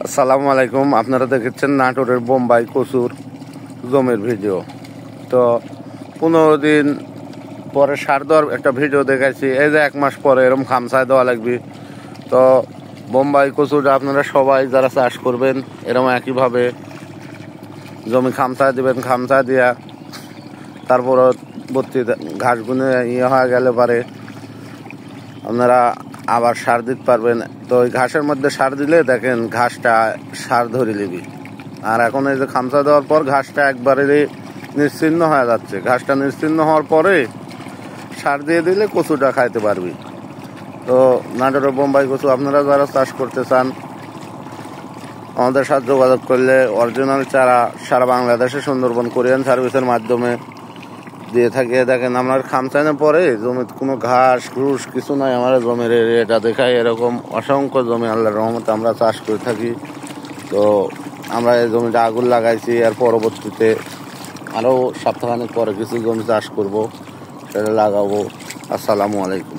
আসসালামু আলাইকুম। আপনারা দেখেছেন নাটোরের বোম্বাই কচুর জমির ভিডিও। তো 15 দিন পরে সার দেওয়ার একটা ভিডিও দেখাইছি। এই যে 1 মাস পরে এরকম খামসায় দেওয়া লাগবে। তো বোম্বাই কচুটা আপনারা সবাই যারা চাষ করবেন এরকম একইভাবে জমি খামসায় দেবেন। খামসায় দিয়া তারপর ভর্তি ঘাসগুলো হয়ে গেলে পারে আপনারা আবার সার দিতে পারবেন। তো ওই ঘাসের মধ্যে সার দিলে দেখেন ঘাসটা সার ধরে নিবি। আর এখন এই যে খামসা দেওয়ার পর ঘাসটা একবারে নিশ্চিহ্ন হয়ে যাচ্ছে। ঘাসটা নিশ্চিহ্ন হওয়ার পরে সার দিয়ে দিলে কচুটা খাইতে পারবি। তো নাটোরের বোম্বাই কচু আপনারা যারা চাষ করতে চান আমাদের সাথে যোগাযোগ করলে অরিজিনাল চারা সারা বাংলাদেশে সুন্দরবন কোরিয়ান সার্ভিসের মাধ্যমে দিয়ে থাকে। দেখেন আমার খামচানের পরে জমিতে কোনো ঘাস ঘুষ কিছু নাই। আমার জমির এটা দেখায় এরকম অসংখ্য জমি আল্লাহর রহমতে আমরা চাষ করে থাকি। তো আমরা এই জমিটা আগুন লাগাইছি। আর পরবর্তীতে আরও সপ্তাহখানেক পরে কিছু জমি চাষ করব, সেটা লাগাবো। আসসালামু আলাইকুম।